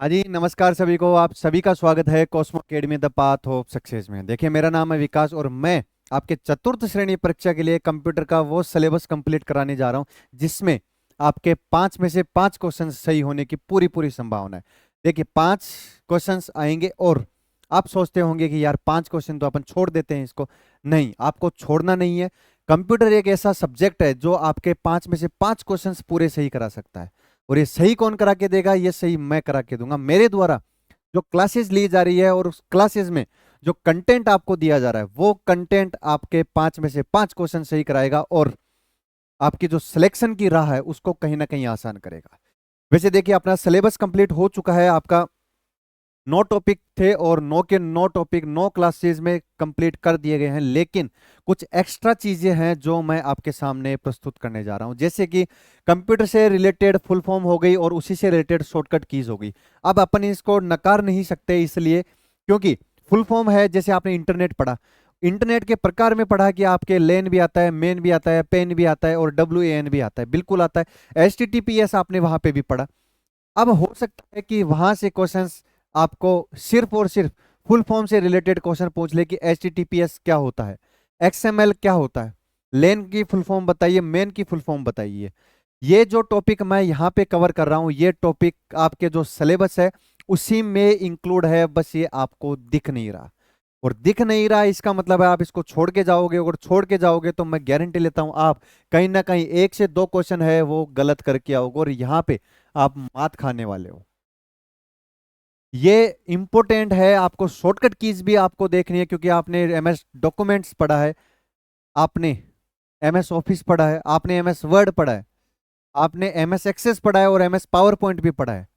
हाँ जी, नमस्कार सभी को। आप सभी का स्वागत है Cosmo academy the path of success में। देखिए, मेरा नाम है विकास और मैं आपके चतुर्थ श्रेणी परीक्षा के लिए कंप्यूटर का वो सिलेबस कंप्लीट कराने जा रहा हूँ जिसमें आपके 5 में से 5 क्वेश्चन सही होने की पूरी पूरी संभावना है। देखिए, 5 क्वेश्चंस आएंगे और आप सोचते होंगे कि यार 5 क्वेश्चन तो अपन छोड़ देते हैं इसको। नहीं, आपको छोड़ना नहीं है। कंप्यूटर एक ऐसा सब्जेक्ट है जो आपके 5 में से 5 क्वेश्चन पूरे सही करा सकता है। और ये सही कौन करा के देगा? ये सही मैं करा के दूंगा। मेरे द्वारा जो क्लासेस ली जा रही है और उस क्लासेस में जो कंटेंट आपको दिया जा रहा है वो कंटेंट आपके 5 में से 5 क्वेश्चन सही कराएगा और आपकी जो सिलेक्शन की राह है उसको कहीं ना कहीं आसान करेगा। वैसे देखिए, अपना सिलेबस कंप्लीट हो चुका है। आपका 9 टॉपिक थे और 9 के 9 टॉपिक 9 क्लासेज में कंप्लीट कर दिए गए हैं, लेकिन कुछ एक्स्ट्रा चीजें हैं जो मैं आपके सामने प्रस्तुत करने जा रहा हूं। जैसे कि कंप्यूटर से रिलेटेड फुल फॉर्म हो गई और उसी से रिलेटेड शॉर्टकट कीज हो गई। अब अपन इसको नकार नहीं सकते, इसलिए क्योंकि फुल फॉर्म है। जैसे आपने इंटरनेट पढ़ा, इंटरनेट के प्रकार में पढ़ा कि आपके लेन भी आता है, मेन भी आता है, पेन भी आता है और WAN भी आता है। बिल्कुल आता है। HTTPS आपने वहां पे भी पढ़ा। अब हो सकता है कि वहां से क्वेश्चंस आपको सिर्फ और सिर्फ फुल फॉर्म से रिलेटेड क्वेश्चन पूछ ले कि HTTPS क्या होता है, XML क्या होता है, लेन की फुल फॉर्म बताइए, मेन की फुल फॉर्म बताइए। ये जो टॉपिक मैं यहाँ पे कवर कर रहा हूँ, ये टॉपिक आपके जो सिलेबस है उसी में इंक्लूड है, बस ये आपको दिख नहीं रहा। और दिख नहीं रहा इसका मतलब है आप इसको छोड़ के जाओगे। अगर छोड़ के जाओगे तो मैं गारंटी लेता हूं आप कहीं ना कहीं 1 से 2 क्वेश्चन है वो गलत करके आओगे और यहाँ पे आप मात खाने वाले हो। ये इंपॉर्टेंट है। आपको शॉर्टकट कीज भी आपको देखनी है क्योंकि आपने MS डॉक्यूमेंट्स पढ़ा है, आपने MS ऑफिस पढ़ा है, आपने MS वर्ड पढ़ा है, आपने MS एक्सेस पढ़ा है और MS पावर पॉइंट भी पढ़ा है।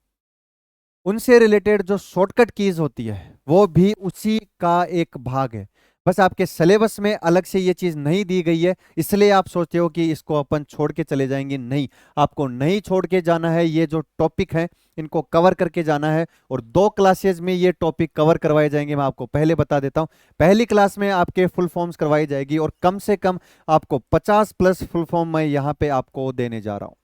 उनसे रिलेटेड जो शॉर्टकट कीज होती है वो भी उसी का एक भाग है। बस आपके सिलेबस में अलग से ये चीज नहीं दी गई है, इसलिए आप सोचते हो कि इसको अपन छोड़ के चले जाएंगे। नहीं, आपको नहीं छोड़ के जाना है। ये जो टॉपिक है इनको कवर करके जाना है और 2 क्लासेज में ये टॉपिक कवर करवाए जाएंगे। मैं आपको पहले बता देता हूं, पहली क्लास में आपके फुल फॉर्म्स करवाई जाएगी और कम से कम आपको 50+ फुल फॉर्म मैं यहाँ पे आपको देने जा रहा हूँ।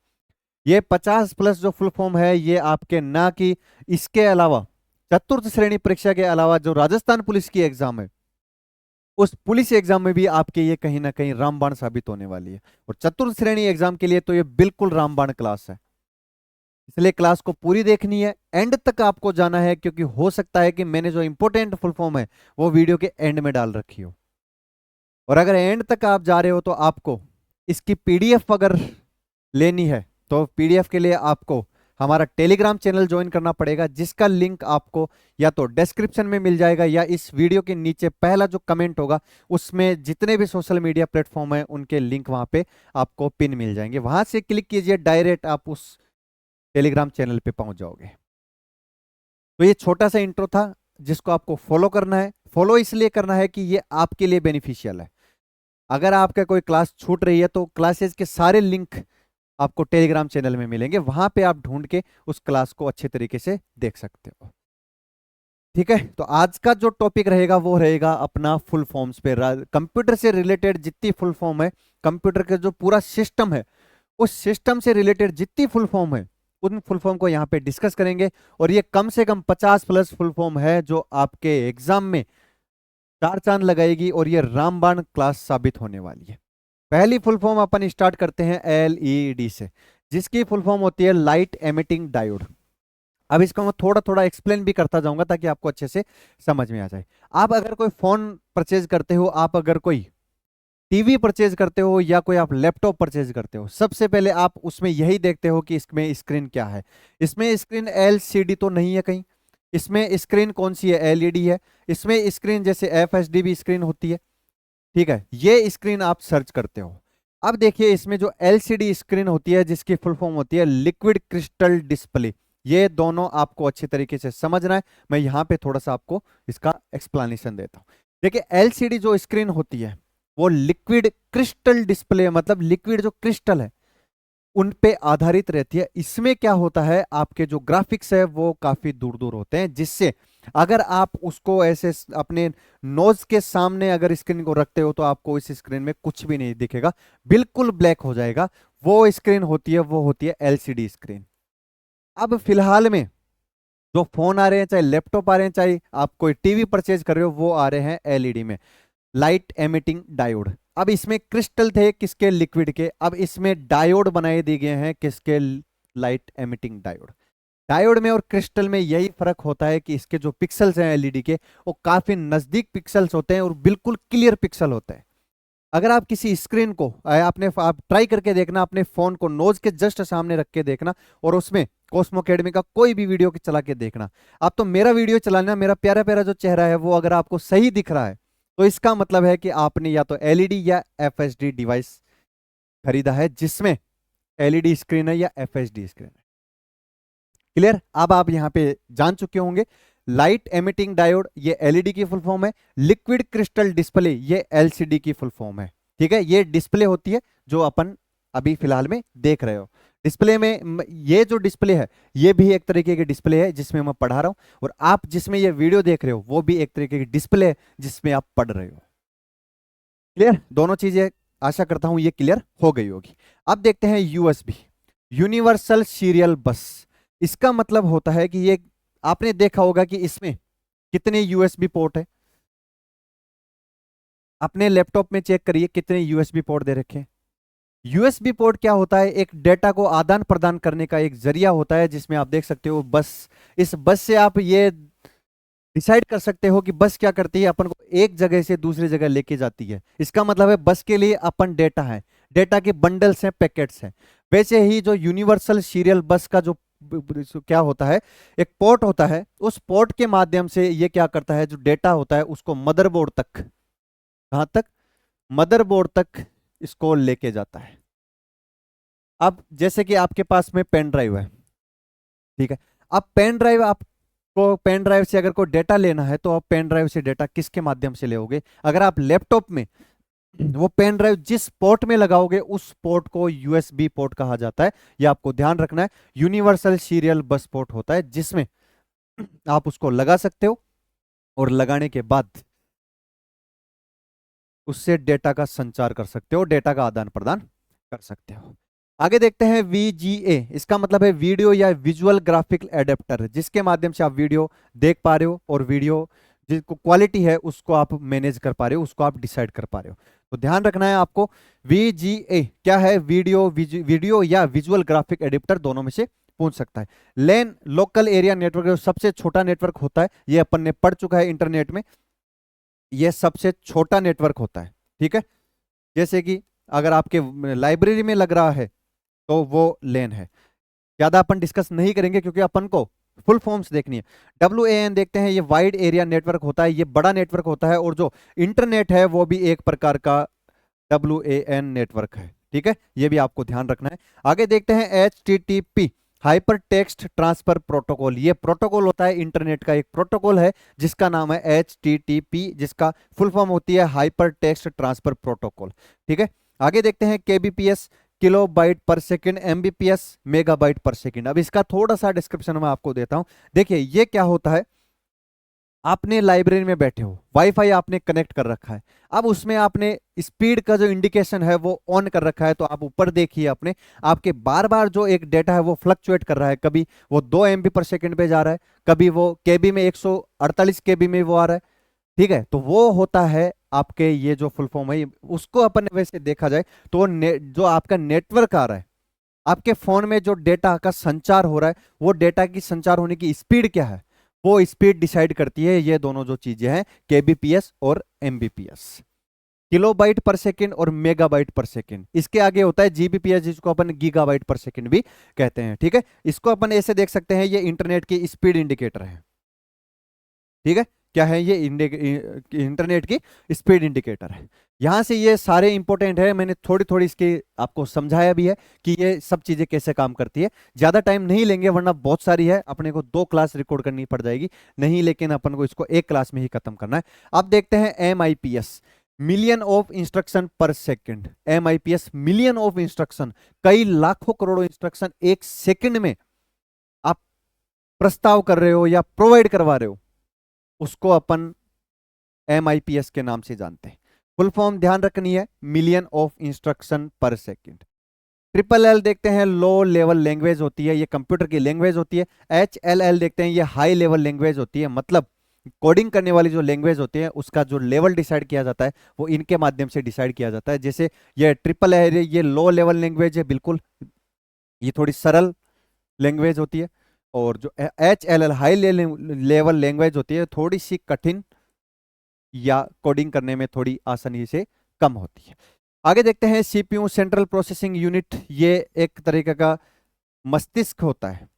ये 50+ जो फुल फॉर्म है ये आपके ना कि इसके अलावा चतुर्थ श्रेणी परीक्षा के अलावा जो राजस्थान पुलिस की एग्जाम है उस पुलिस एग्जाम में भी आपके ये कहीं ना कहीं रामबाण साबित होने वाली है। और चतुर्थ श्रेणी एग्जाम के लिए तो ये बिल्कुल रामबाण क्लास है, इसलिए क्लास को पूरी देखनी है, एंड तक आपको जाना है। क्योंकि हो सकता है कि मैंने जो इंपॉर्टेंट फुल फॉर्म है वो वीडियो के एंड में डाल रखी हो, और अगर एंड तक आप जा रहे हो तो आपको इसकी PDF अगर लेनी है तो PDF के लिए आपको हमारा टेलीग्राम चैनल ज्वाइन करना पड़ेगा, जिसका लिंक आपको या तो डिस्क्रिप्शन में मिल जाएगा या इस वीडियो के नीचे पहला जो कमेंट होगा उसमें जितने भी सोशल मीडिया प्लेटफॉर्म है उनके लिंक वहां पे आपको पिन मिल जाएंगे। वहां से क्लिक कीजिए, डायरेक्ट आप उस टेलीग्राम चैनल पे पहुंच जाओगे। तो ये छोटा सा इंट्रो था जिसको आपको फॉलो करना है। फॉलो इसलिए करना है कि ये आपके लिए बेनिफिशियल है। अगर आपका कोई क्लास छूट रही है तो क्लासेस के सारे लिंक आपको टेलीग्राम चैनल में मिलेंगे, वहां पे आप ढूंढ के उस क्लास को अच्छे तरीके से देख सकते हो। ठीक है, तो आज का जो टॉपिक रहेगा वो रहेगा अपना फुल फॉर्म्स पे। कंप्यूटर से रिलेटेड जितनी फुल फॉर्म है, कंप्यूटर का जो पूरा सिस्टम है उस सिस्टम से रिलेटेड जितनी फुल फॉर्म है उन फुल फॉर्म को यहाँ पे डिस्कस करेंगे। और ये कम से कम 50+ फुल फॉर्म है जो आपके एग्जाम में 4 चांद लगाएगी और ये रामबाण क्लास साबित होने वाली है। पहली फुल फॉर्म अपन स्टार्ट करते हैं LED से, जिसकी फुल फॉर्म होती है लाइट एमिटिंग डायोड। अब इसको मैं थोड़ा थोड़ा एक्सप्लेन भी करता जाऊंगा ताकि आपको अच्छे से समझ में आ जाए। आप अगर कोई फोन परचेज करते हो, आप अगर कोई टीवी परचेज करते हो या कोई आप लैपटॉप परचेज करते हो, सबसे पहले आप उसमें यही देखते हो कि इसमें स्क्रीन क्या है। इसमें स्क्रीन LCD तो नहीं है कहीं, इसमें स्क्रीन कौन सी है? LED है। इसमें स्क्रीन जैसे FHD स्क्रीन होती है, ठीक है, ये स्क्रीन आप सर्च करते हो। अब देखिए, इसमें जो LCD स्क्रीन होती है जिसकी फुल फॉर्म होती है लिक्विड क्रिस्टल डिस्प्ले, ये दोनों आपको अच्छे तरीके से समझना है। मैं यहां पे थोड़ा सा आपको इसका एक्सप्लेनेशन देता हूं। देखिए, LCD जो स्क्रीन होती है वो लिक्विड क्रिस्टल डिस्प्ले, मतलब लिक्विड जो क्रिस्टल है उन पे आधारित रहती है। इसमें क्या होता है, आपके जो ग्राफिक्स है वो काफी दूर दूर होते हैं, जिससे अगर आप उसको ऐसे अपने नोज के सामने अगर स्क्रीन को रखते हो तो आपको इस स्क्रीन में कुछ भी नहीं दिखेगा, बिल्कुल ब्लैक हो जाएगा। वो स्क्रीन होती है, वो होती है LCD स्क्रीन। अब फिलहाल में जो फोन आ रहे हैं, चाहे लैपटॉप आ रहे हैं, चाहे आप कोई टीवी परचेज कर रहे हो, वो आ रहे हैं एलईडी में, लाइट एमिटिंग डायोड। अब इसमें क्रिस्टल थे किसके, लिक्विड के, अब इसमें डायोड बनाए दिए गए हैं किसके, लाइट एमिटिंग डायोड। डायोड में और क्रिस्टल में यही फर्क होता है कि इसके जो पिक्सल्स हैं एलईडी के, वो काफी नजदीक पिक्सल्स होते हैं और बिल्कुल क्लियर पिक्सल होते हैं। अगर आप किसी स्क्रीन को आप ट्राई करके देखना, अपने फोन को नोज के जस्ट सामने रख के देखना और उसमें कॉस्मो अकेडमी का कोई भी वीडियो चला के देखना। आप तो मेरा वीडियो चलाना, मेरा प्यारा प्यारा जो चेहरा है वो अगर आपको सही दिख रहा है, तो इसका मतलब है कि आपने या तो एलईडी या एफएचडी डिवाइस खरीदा है, जिसमें एलईडी स्क्रीन है या एफएचडी स्क्रीन है। क्लियर? अब आप यहां पे जान चुके होंगे, लाइट एमिटिंग डायोड ये एलईडी की फुल फॉर्म है, लिक्विड क्रिस्टल डिस्प्ले ये एलसीडी की फुल फॉर्म है। ठीक है, ये डिस्प्ले होती है जो अपन अभी फिलहाल में देख रहे हो। डिस्प्ले में ये जो डिस्प्ले है, ये भी एक तरीके की डिस्प्ले है जिसमें मैं पढ़ा रहा हूं, और आप जिसमें ये वीडियो देख रहे हो वो भी एक तरीके की डिस्प्ले है जिसमें आप पढ़ रहे हो। क्लियर? दोनों चीजें आशा करता हूं ये क्लियर हो गई होगी। अब देखते हैं यूएसबी, यूनिवर्सल सीरियल बस। इसका मतलब होता है कि ये, आपने देखा होगा कि इसमें कितने यूएसबी पोर्ट है। अपने लैपटॉप में चेक करिए कितने यूएसबी पोर्ट दे रखे हैं। यूएसबी पोर्ट क्या होता है, एक डेटा को आदान प्रदान करने का एक जरिया होता है, जिसमें आप देख सकते हो बस। इस बस से आप ये डिसाइड कर सकते हो कि बस क्या करती है, अपन को एक जगह से दूसरी जगह लेके जाती है। इसका मतलब है बस के लिए अपन डेटा है, डेटा के बंडल्स हैं, पैकेट्स हैं। वैसे ही जो यूनिवर्सल सीरियल बस का जो क्या होता है, एक पोर्ट होता है, उस पोर्ट के माध्यम से ये क्या करता है, जो डेटा होता है उसको मदरबोर्ड तक, कहां तक, मदरबोर्ड तक इसको लेके जाता है। अब जैसे कि आपके पास में पेन ड्राइव है, ठीक है, अब पेन ड्राइव, आपको पेन ड्राइव से अगर कोई डेटा लेना है तो आप पेन ड्राइव से डेटा किसके माध्यम से लोगे, अगर आप लैपटॉप में वो पेन ड्राइव जिस पोर्ट में लगाओगे उस पोर्ट को यूएसबी पोर्ट कहा जाता है। ये आपको ध्यान रखना है, यूनिवर्सल सीरियल बस पोर्ट होता है जिसमें आप उसको लगा सकते हो और लगाने के बाद उससे डेटा का संचार कर सकते हो, डेटा का आदान प्रदान कर सकते हो। आगे देखते हैं VGA, इसका मतलब है वीडियो या विजुअल ग्राफिक एडेप्टर, जिसके माध्यम से आप वीडियो देख पा रहे हो और वीडियो जिसको क्वालिटी है उसको आप मैनेज कर पा रहे हो, उसको आप डिसाइड कर पा रहे हो। तो ध्यान रखना है आपको, VGA क्या है, वीडियो या विजुअल ग्राफिक एडेप्टर, दोनों में से पूछ सकता है। लेन लोकल एरिया नेटवर्क सबसे छोटा नेटवर्क होता है, ये अपन ने पढ़ चुका है इंटरनेट में, ये सबसे छोटा नेटवर्क होता है। ठीक है, जैसे कि अगर आपके लाइब्रेरी में लग रहा है तो वो लेन है। ज्यादा अपन डिस्कस नहीं करेंगे क्योंकि अपन को फुल फॉर्म्स देखनी है। WAN देखते हैं, ये वाइड एरिया नेटवर्क होता है, ये बड़ा नेटवर्क होता है, और जो इंटरनेट है वो भी एक प्रकार का WAN नेटवर्क है। ठीक है, ये भी आपको ध्यान रखना है। आगे देखते हैं HTTP, hyper text transfer protocol. ये प्रोटोकॉल होता है इंटरनेट का एक प्रोटोकॉल है जिसका नाम है HTTP, जिसका फुल फॉर्म होती है हाइपर टेक्स्ट ट्रांसफर प्रोटोकॉल। ठीक है, आगे देखते हैं KBPS, किलो बाइट पर सेकेंड, MBPS मेगाबाइट पर सेकेंड। अब इसका थोड़ा सा डिस्क्रिप्शन मैं आपको देता हूं। देखिए ये क्या होता है, आपने लाइब्रेरी में बैठे हो, वाईफाई आपने कनेक्ट कर रखा है, अब उसमें आपने स्पीड का जो इंडिकेशन है वो ऑन कर रखा है, तो आप ऊपर देखिए अपने, आपके बार बार जो एक डेटा है वो फ्लक्चुएट कर रहा है, कभी वो 2 MB पर सेकेंड पे जा रहा है, कभी वो केबी में 148 KB में वो आ रहा है। ठीक है, तो वो होता है आपके, ये जो फुल फॉर्म है उसको अपन वैसे देखा जाए तो जो आपका नेटवर्क आ रहा है, आपके फोन में जो डेटा का संचार हो रहा है, वो डेटा की संचार होने की स्पीड क्या है, वो स्पीड डिसाइड करती है ये दोनों जो चीजें हैं, KBPS और MBPS, किलोबाइट पर सेकेंड और मेगाबाइट पर सेकेंड। इसके आगे होता है GBPS, जिसको अपन गीगाबाइट पर सेकेंड भी कहते हैं। ठीक है, इसको अपन ऐसे देख सकते हैं, ये इंटरनेट की स्पीड इंडिकेटर है। ठीक है, क्या है ये, इंटरनेट की स्पीड इंडिकेटर है। यहां से ये सारे इंपॉर्टेंट है, मैंने थोड़ी थोड़ी इसके आपको समझाया भी है कि ये सब चीजें कैसे काम करती है। ज्यादा टाइम नहीं लेंगे वरना बहुत सारी है, अपने को 2 क्लास रिकॉर्ड करनी पड़ जाएगी, नहीं, लेकिन अपन को इसको 1 क्लास में ही खत्म करना है। अब देखते हैं MIPS, मिलियन ऑफ इंस्ट्रक्शन पर second. MIPS million of instruction, कई लाखों करोड़ों इंस्ट्रक्शन एक सेकेंड में आप प्रस्ताव कर रहे हो या प्रोवाइड करवा रहे हो, उसको अपन MIPS के नाम से जानते हैं। फुल फॉर्म ध्यान रखनी है, मिलियन ऑफ इंस्ट्रक्शन पर सेकेंड। ट्रिपल एल देखते हैं लो लेवल लैंग्वेज होती है, ये कंप्यूटर की लैंग्वेज होती है। एच एल एल देखते हैं ये हाई लेवल लैंग्वेज होती है, मतलब कोडिंग करने वाली जो लैंग्वेज होती है उसका जो लेवल डिसाइड किया जाता है वो इनके माध्यम से डिसाइड किया जाता है। जैसे ये ट्रिपल एल ये लो लेवल लैंग्वेज है, बिल्कुल ये थोड़ी सरल लैंग्वेज होती है। और जो H L L high level language होती है थोड़ी सी कठिन या कोडिंग करने में थोड़ी आसानी से कम होती है। आगे देखते हैं सीपीयू सेंट्रल प्रोसेसिंग यूनिट, ये एक तरीके का मस्तिष्क होता है।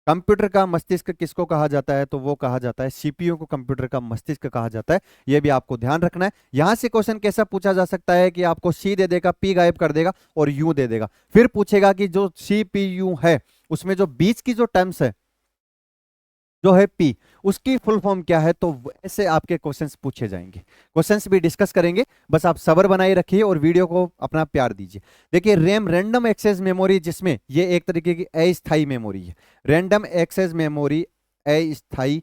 कंप्यूटर का मस्तिष्क किसको कहा जाता है, तो वो कहा जाता है सीपीयू को कंप्यूटर का मस्तिष्क कहा जाता है। ये भी आपको ध्यान रखना है। यहां से क्वेश्चन कैसा पूछा जा सकता है कि आपको सी दे देगा, पी गायब कर देगा और यू दे देगा, फिर पूछेगा कि जो सीपीयू है उसमें जो बीच की जो टर्म्स है जो है पी, उसकी फुल फॉर्म क्या है, तो ऐसे आपके क्वेश्चंस पूछे जाएंगे। क्वेश्चंस भी डिस्कस करेंगे, बस आप सब्र बनाए रखिए और वीडियो को अपना प्यार दीजिए। देखिए रैम रैंडम एक्सेस मेमोरी, जिसमें ये एक तरीके की अस्थायी मेमोरी है। रैंडम एक्सेस मेमोरी अस्थायी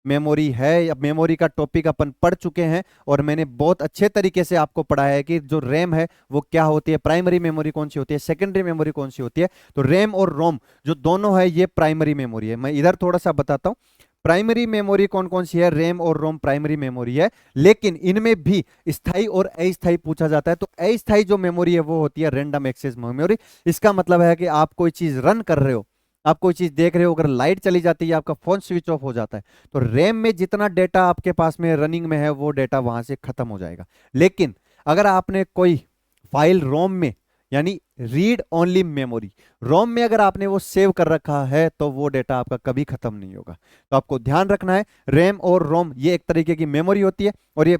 मेमोरी है। अब मेमोरी का टॉपिक अपन पढ़ चुके हैं और मैंने बहुत अच्छे तरीके से आपको पढ़ाया है कि जो रैम है वो क्या होती है, प्राइमरी मेमोरी कौन सी होती है, सेकेंडरी मेमोरी कौन सी होती है। तो रैम और रोम जो दोनों है ये प्राइमरी मेमोरी है। मैं इधर थोड़ा सा बताता हूं, प्राइमरी मेमोरी कौन कौन सी है, रैम और रोम प्राइमरी मेमोरी है, लेकिन इनमें भी स्थायी और अस्थायी पूछा जाता है। तो अस्थायी जो मेमोरी है वो होती है रैंडम एक्सेस मेमोरी। इसका मतलब है कि आप कोई चीज रन कर रहे हो, आप कोई चीज देख रहे हो, अगर लाइट चली जाती है आपका फोन स्विच ऑफ हो जाता है, तो रैम में जितना डेटा आपके पास में रनिंग में है वो डेटा वहां से खत्म हो जाएगा। लेकिन अगर आपने कोई फाइल रोम में, यानी रीड ओनली मेमोरी, रोम में अगर आपने वो सेव कर रखा है तो वो डेटा आपका कभी खत्म नहीं होगा। तो आपको ध्यान रखना है, रैम और रोम ये एक तरीके की मेमोरी होती है और ये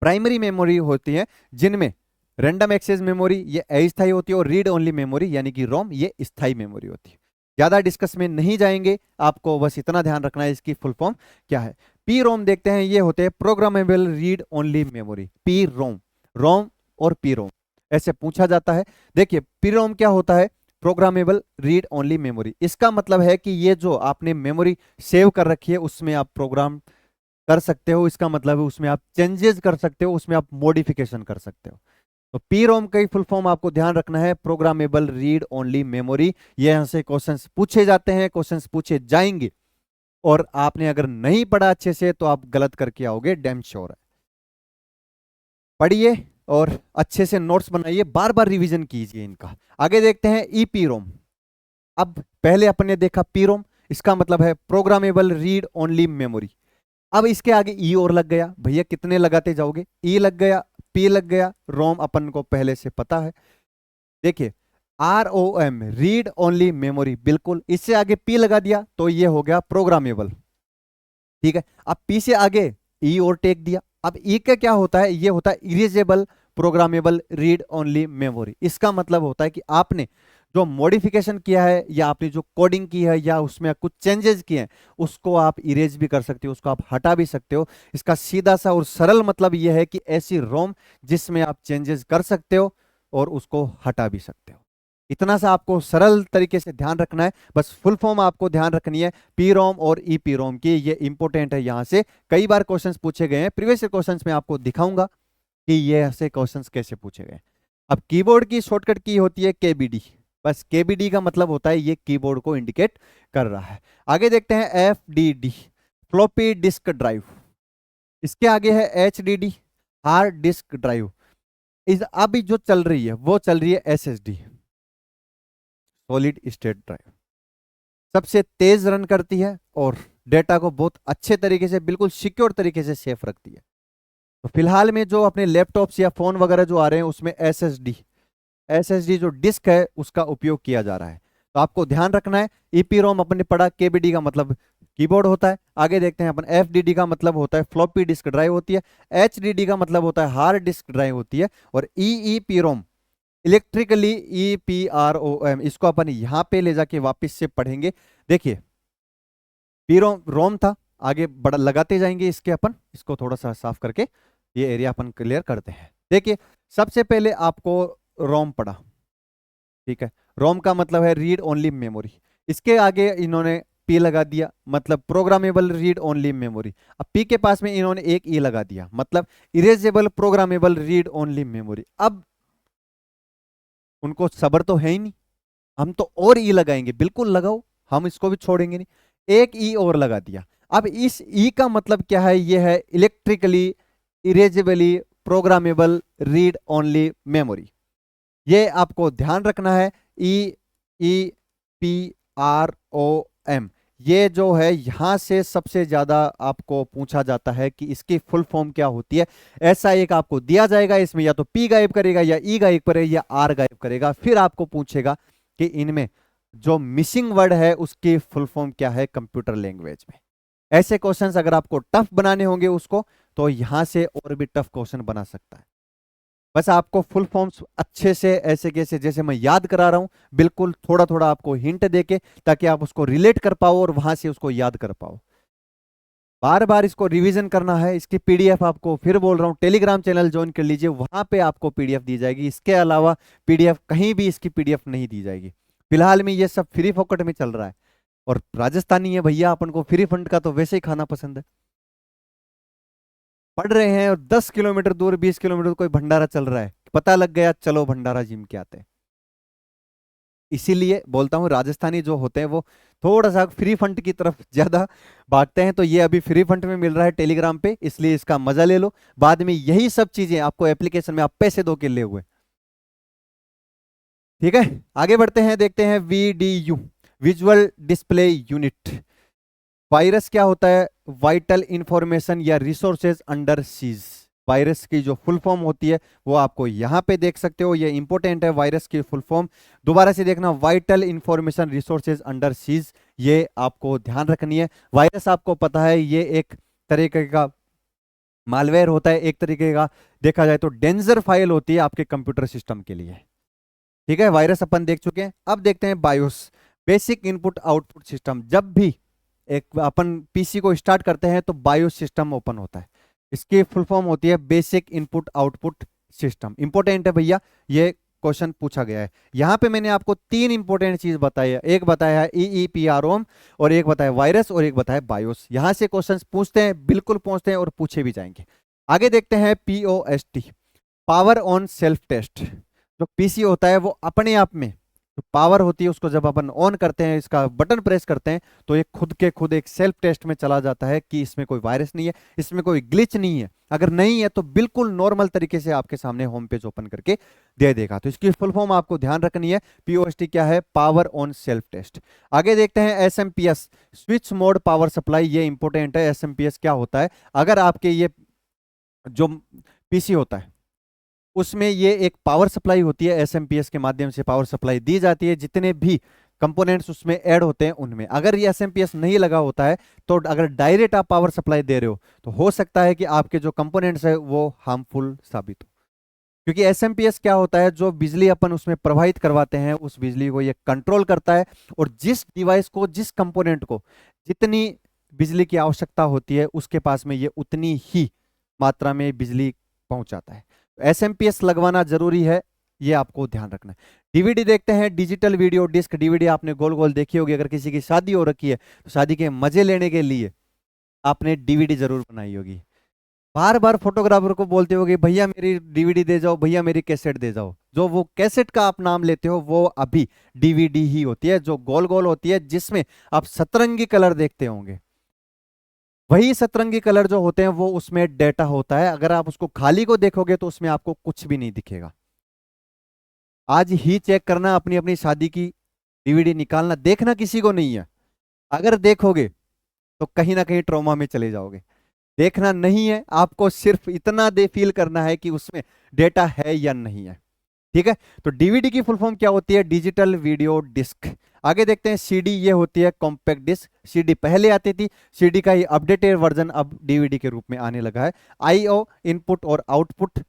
प्राइमरी मेमोरी होती है, जिनमें रैंडम एक्सेस मेमोरी ये अस्थायी होती है और रीड ओनली मेमोरी यानी कि रोम ये स्थायी मेमोरी होती है। ज्यादा डिस्कस में नहीं जाएंगे, आपको बस इतना ध्यान रखना है इसकी फुल फॉर्म क्या है। पी रोम देखते हैं, ये होते हैं programmable read only memory. P ROM, ROM और पी रोम ऐसे पूछा जाता है। देखिए पी रोम क्या होता है, प्रोग्रामेबल रीड ओनली मेमोरी। इसका मतलब है कि ये जो आपने मेमोरी सेव कर रखी है उसमें आप प्रोग्राम कर सकते हो, इसका मतलब है उसमें आप चेंजेस कर सकते हो, उसमें आप मॉडिफिकेशन कर सकते हो। तो पी रोम का फुल फॉर्म आपको ध्यान रखना है, प्रोग्रामेबल रीड ओनली मेमोरी। ये यहां से क्वेश्चंस पूछे जाते हैं, क्वेश्चंस पूछे जाएंगे और आपने अगर नहीं पढ़ा अच्छे से तो आप गलत करके आओगे, डैम श्योर है। पढ़िए और अच्छे से नोट्स बनाइए, बार बार रिवीजन कीजिए इनका। आगे देखते हैं ईपी रोम। अब पहले अपन ने देखा पी रोम, इसका मतलब है प्रोग्रामेबल रीड ओनली मेमोरी। अब इसके आगे ई और लग गया, भैया कितने लगाते जाओगे, ई लग गया, पी लग गया, रोम अपन को पहले से पता है। देखिए R O M read only memory, बिल्कुल इससे आगे पी लगा दिया तो ये हो गया प्रोग्रामेबल। ठीक है, अब पी से आगे ई और टेक दिया। अब ई का क्या होता है, ये होता है erasable programmable read only memory. इसका मतलब होता है कि आपने जो मॉडिफिकेशन किया है या आपने जो कोडिंग की है या उसमें कुछ चेंजेस किए हैं उसको आप इरेज भी कर सकते हो, उसको आप हटा भी सकते हो। इसका सीधा सा और सरल मतलब यह है कि ऐसी रोम जिसमें आप चेंजेस कर सकते हो और उसको हटा भी सकते हो। इतना सा आपको सरल तरीके से ध्यान रखना है, बस फुल फॉर्म आपको ध्यान रखनी है पी रोम और ई पी रोम की। ये इंपॉर्टेंट है, यहां से कई बार क्वेश्चंस पूछे गए हैं, प्रीवियस क्वेश्चंस में आपको दिखाऊंगा कि ये ऐसे क्वेश्चंस कैसे पूछे गए। अब कीबोर्ड की शॉर्टकट की होती है केबीडी, बस केबीडी का मतलब होता है ये कीबोर्ड को इंडिकेट कर रहा है। आगे देखते हैं F D D, floppy disk drive. इसके आगे है H D D, hard disk drive. इस अभी जो चल रही है वो चल रही है S S D, solid state drive. सबसे तेज रन करती है और डेटा को बहुत अच्छे तरीके से बिल्कुल सिक्योर तरीके से सेफ रखती है। तो फिलहाल में जो अपने लैपटॉप्स या फोन वगैरह जो आ रहे हैं उसमें एसएसडी जो डिस्क है उसका उपयोग किया जा रहा है। तो आपको ध्यान रखना है, ईपी रोम अपने पढ़ा, केबीडी का मतलब कीबोर्ड होता है। आगे देखते हैं अपन एफडीडी का मतलब होता है फ्लॉपी डिस्क ड्राइव होती है, एचडीडी का मतलब होता है हार्ड डिस्क ड्राइव होती है, और ईईपी रोम इलेक्ट्रिकली EPROM, इसको अपन यहां पे ले जाके वापस से पढ़ेंगे। देखिए पी रोम रोम था, आगे बड़ा लगाते जाएंगे इसके, अपन इसको थोड़ा सा साफ करके ये एरिया अपन क्लियर करते हैं। देखिए सबसे पहले आपको रोम पढ़ा, ठीक है, रोम का मतलब है रीड ओनली मेमोरी। इसके आगे इन्होंने पी लगा दिया, मतलब प्रोग्रामेबल रीड ओनली मेमोरी। अब पी के पास में इन्होंने एक ई लगा दिया, मतलब erasable programmable read only memory. अब उनको सब्र तो है ही नहीं, हम तो और ई लगाएंगे, बिल्कुल लगाओ, हम इसको भी छोड़ेंगे नहीं। एक ई और लगा दिया। अब इस ई का मतलब क्या है, ये है electrically erasably programmable read only memory. ये आपको ध्यान रखना है। E E P R O M, ये जो है यहां से सबसे ज्यादा आपको पूछा जाता है कि इसकी फुल फॉर्म क्या होती है। ऐसा एक आपको दिया जाएगा, इसमें या तो पी गायब करेगा या ई गायब करेगा या आर गायब करेगा, फिर आपको पूछेगा कि इनमें जो मिसिंग वर्ड है उसकी फुल फॉर्म क्या है कंप्यूटर लैंग्वेज में। ऐसे क्वेश्चंस अगर आपको टफ बनाने होंगे उसको, तो यहां से और भी टफ क्वेश्चन बना सकता है। बस आपको फुल फॉर्म्स अच्छे से ऐसे कैसे जैसे मैं याद करा रहा हूं, बिल्कुल थोड़ा थोड़ा आपको हिंट देके, ताकि आप उसको रिलेट कर पाओ और वहां से उसको याद कर पाओ। बार बार इसको रिवीजन करना है। इसकी पीडीएफ आपको फिर बोल रहा हूं, टेलीग्राम चैनल ज्वाइन कर लीजिए, वहां पे आपको पीडीएफ दी जाएगी। इसके अलावा पीडीएफ कहीं भी इसकी पीडीएफ नहीं दी जाएगी। फिलहाल में ये सब फ्री फोकट में चल रहा है, और राजस्थानी है भैया, अपन को फ्री फंड का तो वैसे ही खाना पसंद है। पढ़ रहे हैं और 10 किलोमीटर दूर 20 किलोमीटर कोई भंडारा चल रहा है, पता लग गया चलो भंडारा जिम के आते हैं। इसीलिए बोलता हूं राजस्थानी जो होते हैं वो थोड़ा सा फ्री फंड की तरफ ज्यादा भागते हैं। तो ये अभी फ्री फंड में मिल रहा है टेलीग्राम पे, इसलिए इसका मजा ले लो। बाद में यही सब चीजें आपको एप्लीकेशन में आप पैसे दो के लिए हुए। ठीक है, आगे बढ़ते हैं, देखते हैं VDU, visual display unit. Virus क्या होता है, वाइटल इंफॉर्मेशन या रिसोर्सेज अंडर सीज। वायरस की जो फुल फॉर्म होती है वो आपको यहां पे देख सकते हो, ये इंपॉर्टेंट है। वायरस की फुल फॉर्म दोबारा से देखना, vital information resources under seize, ये आपको ध्यान रखनी है। वायरस आपको पता है ये एक तरीके का मालवेयर होता है, एक तरीके का देखा जाए तो डेंजर फाइल होती है आपके कंप्यूटर सिस्टम के लिए। ठीक है, वायरस अपन देख चुके हैं। अब देखते हैं BIOS, basic input output system. जब भी एक अपन पीसी को स्टार्ट करते हैं तो बायोस सिस्टम ओपन होता है। इसकी फुल फॉर्म होती है basic input output system. Important है भैया, ये क्वेश्चन पूछा गया है। यहां पे मैंने आपको तीन इंपॉर्टेंट चीज बताई है, एक बताया है ईईपीआरओएम, और एक बताया वायरस, और एक बताया बायोस। यहां से क्वेश्चंस पूछते हैं, बिल्कुल पूछते हैं और पूछे भी जाएंगे। आगे देखते हैं P O S T, power on self test. जो पीसी होता है वो अपने आप में जो पावर होती है उसको जब अपन ऑन करते हैं, इसका बटन प्रेस करते हैं, तो ये खुद के खुद एक सेल्फ टेस्ट में चला जाता है कि इसमें कोई वायरस नहीं है, इसमें कोई ग्लिच नहीं है। अगर नहीं है तो बिल्कुल नॉर्मल तरीके से आपके सामने होम पेज ओपन करके दे देगा। तो इसकी फुल फॉर्म आपको ध्यान रखनी है। पीओएसटी क्या है, पावर ऑन सेल्फ टेस्ट। आगे देखते हैं SMPS, switch mode power supply. ये इंपॉर्टेंट है, एसएमपीएस क्या होता है। अगर आपके ये जो पीसी होता है उसमें ये एक पावर सप्लाई होती है, एसएमपीएस के माध्यम से पावर सप्लाई दी जाती है। जितने भी कंपोनेंट्स उसमें ऐड होते हैं उनमें अगर ये एसएमपीएस नहीं लगा होता है, तो अगर डायरेक्ट आप पावर सप्लाई दे रहे हो तो हो सकता है कि आपके जो कंपोनेंट्स है वो हार्मफुल साबित हो। क्योंकि एसएमपीएस क्या होता है, जो बिजली अपन उसमें प्रवाहित करवाते हैं उस बिजली को ये कंट्रोल करता है, और जिस डिवाइस को, जिस कंपोनेंट को जितनी बिजली की आवश्यकता होती है उसके पास में ये उतनी ही मात्रा में बिजली पहुंचाता है। एसएमपीएस लगवाना जरूरी है, ये आपको ध्यान रखना है। डीवीडी देखते हैं, डिजिटल वीडियो डिस्क। डीवीडी आपने गोल गोल देखी होगी, अगर किसी की शादी हो रखी है तो शादी के मजे लेने के लिए आपने डीवीडी जरूर बनाई होगी। बार बार फोटोग्राफर को बोलते हो कि भैया मेरी डीवीडी दे जाओ, भैया मेरी कैसेट दे जाओ। जो वो कैसेट का आप नाम लेते हो वो अभी डीवीडी ही होती है, जो गोल गोल होती है, जिसमें आप सतरंगी कलर देखते होंगे। वही सतरंगी कलर जो होते हैं वो उसमें डेटा होता है। अगर आप उसको खाली को देखोगे तो उसमें आपको कुछ भी नहीं दिखेगा। आज ही चेक करना, अपनी अपनी शादी की डीवीडी निकालना, देखना किसी को नहीं है। अगर देखोगे तो कहीं ना कहीं ट्रॉमा में चले जाओगे। देखना नहीं है, आपको सिर्फ इतना दे फील करना है कि उसमें डेटा है या नहीं है। ठीक है, तो डीवीडी की फुल फॉर्म क्या होती है, डिजिटल वीडियो डिस्क। आगे देखते हैं सीडी, ये होती है कॉम्पैक्ट डिस्क। सीडी पहले आती थी, सीडी का ही अपडेटेड वर्जन अब डीवीडी के रूप में आने लगा है। आईओ, इनपुट और आउटपुट।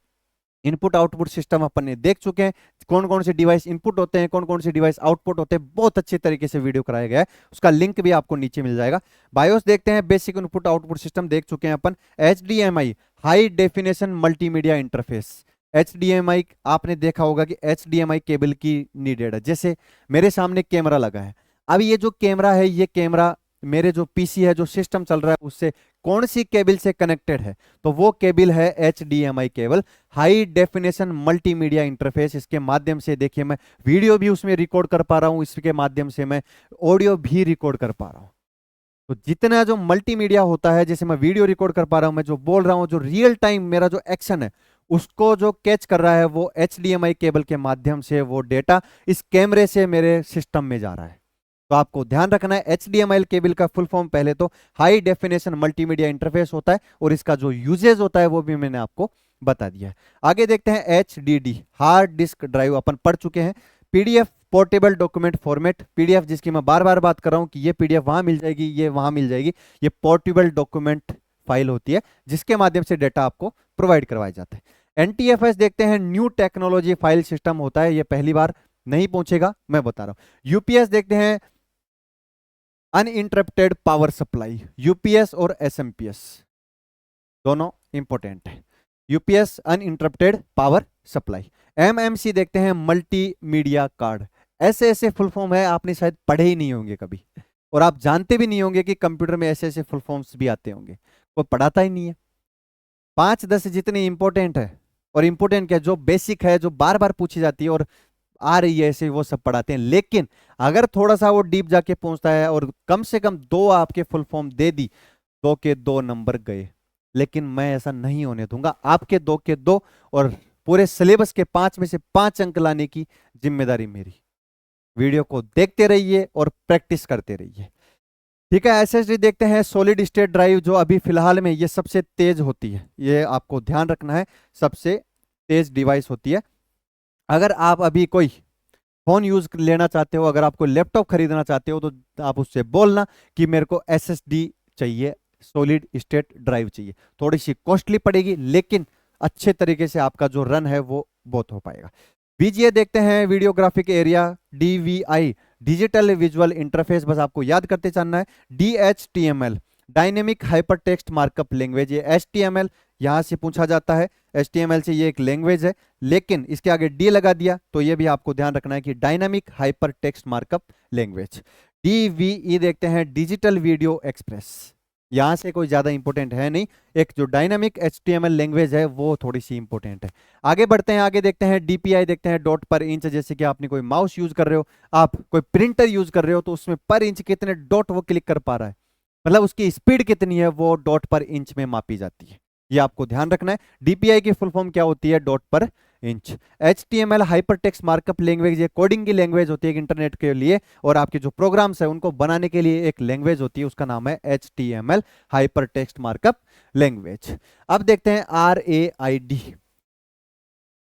इनपुट आउटपुट सिस्टम अपन ने देख चुके हैं, कौन कौन से डिवाइस इनपुट होते हैं, कौन कौन से डिवाइस आउटपुट होते हैं, बहुत अच्छे तरीके से वीडियो कराया गया है, उसका लिंक भी आपको नीचे मिल जाएगा। बायोस देखते हैं, बेसिक इनपुट आउटपुट सिस्टम देख चुके हैं अपन। HDMI, high definition multimedia interface. HDMI आपने देखा होगा कि एचडीएमआई केबल की नीडेड है। जैसे मेरे सामने कैमरा लगा है, अब ये जो कैमरा है, ये कैमरा मेरे जो पीसी है, जो सिस्टम चल रहा है, उससे कौन सी केबल से कनेक्टेड है, तो वो केबल है HDMI cable, high definition multimedia interface. इसके माध्यम से देखिए मैं वीडियो भी उसमें रिकॉर्ड कर पा रहा हूं, इसके माध्यम से मैं ऑडियो भी रिकॉर्ड कर पा रहा हूं। तो जितना जो मल्टीमीडिया होता है, जैसे मैं वीडियो रिकॉर्ड कर पा रहा हूं, मैं जो बोल रहा हूं, जो रियल टाइम मेरा जो एक्शन है उसको जो कैच कर रहा है, वो HDMI केबल के माध्यम से वो डेटा इस कैमरे से मेरे सिस्टम में जा रहा है। तो आपको ध्यान रखना है, HDMI केबल का फुल फॉर्म पहले तो हाई डेफिनेशन मल्टीमीडिया इंटरफेस होता है, और इसका जो यूजेज होता है वो भी मैंने आपको बता दिया है। आगे देखते हैं HDD, हार्ड डिस्क ड्राइव, अपन पढ़ चुके हैं। PDF portable document format, PDF जिसकी मैं बार बार बात कर रहा हूं कि ये PDF वहां मिल जाएगी, ये वहां मिल जाएगी, ये पोर्टेबल डॉक्यूमेंट फाइल होती है जिसके माध्यम से डेटा आपको प्रोवाइड करवाया जाता है। NTFS देखते हैं, न्यू टेक्नोलॉजी फाइल सिस्टम होता है, ये पहली बार नहीं पहुंचेगा, मैं बता रहा हूं। UPS देखते हैं, अनइंटरप्टेड पावर सप्लाई, UPS और SMPS दोनों इंपॉर्टेंट है। UPS uninterrupted power supply. MMC देखते हैं, मल्टीमीडिया कार्ड। ऐसे ऐसे फुल फॉर्म है, आपने शायद पढ़े ही नहीं होंगे कभी, और आप जानते भी नहीं होंगे कि कंप्यूटर में ऐसे ऐसे फुल फॉर्म्स भी आते होंगे, कोई पढ़ाता ही नहीं है। 5-10 जितनी इंपॉर्टेंट है, और इंपॉर्टेंट क्या, जो बेसिक है, जो बार बार पूछी जाती है और आ रही है ऐसे, वो सब पढ़ाते हैं। लेकिन अगर थोड़ा सा वो डीप जाके पहुंचता है और कम से कम 2 आपके फुल फॉर्म दे दी, 2 के 2 नंबर गए। लेकिन मैं ऐसा नहीं होने दूंगा, आपके 2 के 2 और पूरे सिलेबस के 5 में से 5 अंक लाने की जिम्मेदारी मेरी। वीडियो को देखते रहिए और प्रैक्टिस करते रहिए, ठीक है। SSD देखते हैं, सॉलिड स्टेट ड्राइव, जो अभी फिलहाल में ये सबसे तेज होती है, ये आपको ध्यान रखना है, सबसे तेज डिवाइस होती है। अगर आप अभी कोई फोन यूज लेना चाहते हो, अगर आप कोई लैपटॉप खरीदना चाहते हो, तो आप उससे बोलना कि मेरे को SSD चाहिए, सॉलिड स्टेट ड्राइव चाहिए। थोड़ी सी कॉस्टली पड़ेगी, लेकिन अच्छे तरीके से आपका जो रन है वो बहुत हो पाएगा। VGA देखते हैं, videographic area, DVI, digital visual interface, बस आपको याद करते चलना है। DHTML, dynamic hyper text markup language, ये HTML यहां से पूछा जाता है, HTML से ये एक लैंग्वेज है, लेकिन इसके आगे D लगा दिया तो ये भी आपको ध्यान रखना है कि dynamic hyper text markup language. DVE देखते हैं, डिजिटल वीडियो एक्सप्रेस, यहां से कोई ज्यादा इंपॉर्टेंट है नहीं, एक जो डायनामिक HTML लैंग्वेज है वो थोड़ी सी इंपॉर्टेंट है। आगे बढ़ते हैं, आगे देखते हैं DPI देखते हैं, डॉट पर इंच, जैसे कि आपने कोई माउस यूज कर रहे हो, आप कोई प्रिंटर यूज कर रहे हो, तो उसमें पर इंच कितने डॉट वो क्लिक कर पा रहा है, मतलब उसकी स्पीड कितनी है, वो डॉट पर इंच में मापी जाती है, ये आपको ध्यान रखना है। DPI की फुल फॉर्म क्या होती है, डॉट पर inch. HTML hyper text markup language, ये कोडिंग की लैंग्वेज होती है इंटरनेट के लिए, और आपके जो प्रोग्राम्स है उनको बनाने के लिए एक लैंग्वेज होती है, उसका नाम है HTML hyper text markup language. अब देखते हैं RAID,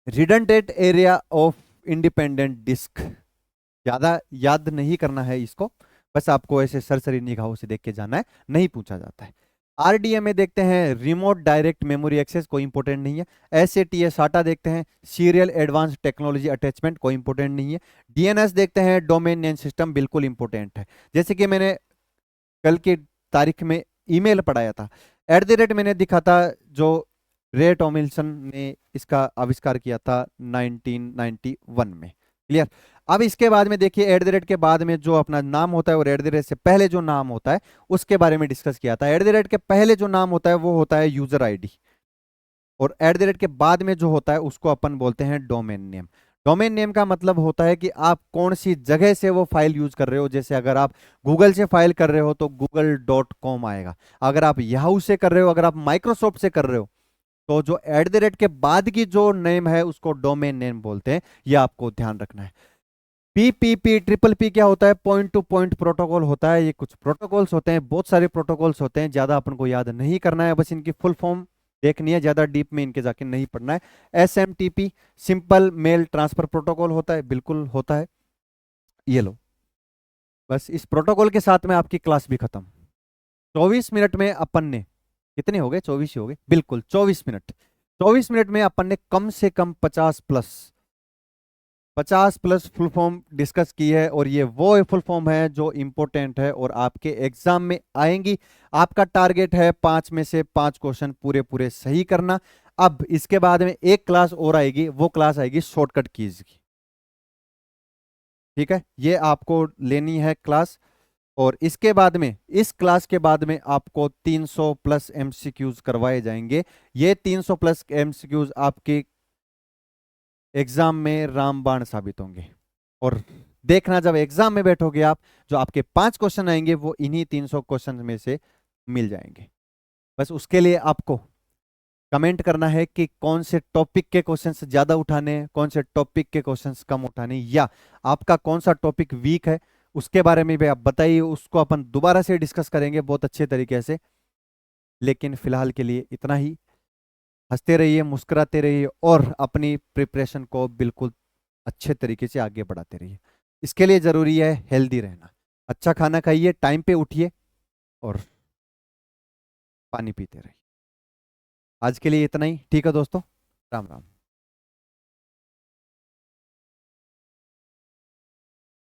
redundant area of independent disk, ज्यादा याद नहीं करना है इसको, बस आपको ऐसे सरसरी निगाहों से देख के जाना है, नहीं पूछा जाता है। RDMA देखते हैं, रिमोट डायरेक्ट मेमोरी एक्सेस, कोई इंपॉर्टेंट नहीं है। SATA साटा देखते हैं, सीरियल एडवांस टेक्नोलॉजी अटैचमेंट, कोई इंपॉर्टेंट नहीं है। DNS देखते हैं, डोमेन नेम सिस्टम, बिल्कुल इंपॉर्टेंट है। जैसे कि मैंने कल की तारीख में ईमेल पढ़ाया था, @ मैंने दिखा था, जो रे टॉमिल्सन ने इसका आविष्कार किया था 1991 में, क्लियर। अब इसके बाद में देखिए, @ के बाद में जो अपना नाम होता है और @ से पहले जो नाम होता है उसके बारे में डिस्कस किया था। @ के पहले जो नाम होता है वो होता है यूजर आईडी, और @ के बाद में जो होता है उसको अपन बोलते हैं डोमेन नेम। डोमेन नेम का मतलब होता है कि आप कौन सी जगह से वो फाइल यूज कर रहे हो, जैसे अगर आप गूगल से फाइल कर रहे हो तो google.com आएगा, अगर आप याहू से कर रहे हो, अगर आप माइक्रोसॉफ्ट से कर रहे हो, तो जो @ के बाद की जो नेम है उसको डोमेन नेम बोलते हैं, ये आपको ध्यान रखना है। PPP, ट्रिपल पी क्या होता है, पॉइंट टू पॉइंट प्रोटोकॉल होता है। ये कुछ प्रोटोकॉल्स होते हैं, बहुत सारे प्रोटोकॉल्स होते हैं, ज्यादा अपन को याद नहीं करना है, बस इनकी फुल फॉर्म देखनी है, ज्यादा डीप में इनके जाके नहीं पढ़ना है। SMTP, simple mail transfer protocol होता है, बिल्कुल होता है, ये लो, बस इस प्रोटोकॉल के साथ में आपकी क्लास भी खत्म। 24 मिनट में अपन ने, कितने हो गए, 24 ही हो गए, बिल्कुल 24 मिनट। 24 मिनट में अपन ने कम से कम 50 प्लस फुल फॉर्म डिस्कस की है, और ये वो फुल फॉर्म है जो इंपॉर्टेंट है और आपके एग्जाम में आएंगी। आपका टारगेट है 5 में से 5 क्वेश्चन पूरे पूरे सही करना। अब इसके बाद में एक क्लास और आएगी, वो क्लास आएगी शॉर्टकट कीज की, ठीक है, ये आपको लेनी है क्लास, और इसके बाद में, इस क्लास के बाद में आपको 300 प्लस एमसीक्यूज करवाए जाएंगे। ये 300 प्लस एमसीक्यूज आपके एग्जाम में रामबाण साबित होंगे। और देखना, जब एग्जाम में बैठोगे आप, जो आपके 5 क्वेश्चन आएंगे वो इन्हीं 300 क्वेश्चन में से मिल जाएंगे। बस उसके लिए आपको कमेंट करना है कि कौन से टॉपिक के क्वेश्चंस ज्यादा उठाने हैं, कौन से टॉपिक के क्वेश्चंस कम उठाने हैं, या आपका कौन सा टॉपिक वीक है उसके बारे में भी आप बताइए। उसको अपन दोबारा से डिस्कस करेंगे बहुत अच्छे तरीके से। लेकिन फिलहाल के लिए इतना ही। हंसते रहिए, मुस्कुराते रहिए और अपनी प्रिपरेशन को बिल्कुल अच्छे तरीके से आगे बढ़ाते रहिए। इसके लिए जरूरी है हेल्दी रहना। अच्छा खाना खाइए, टाइम पे उठिए और पानी पीते रहिए। आज के लिए इतना ही। ठीक है दोस्तों, राम राम।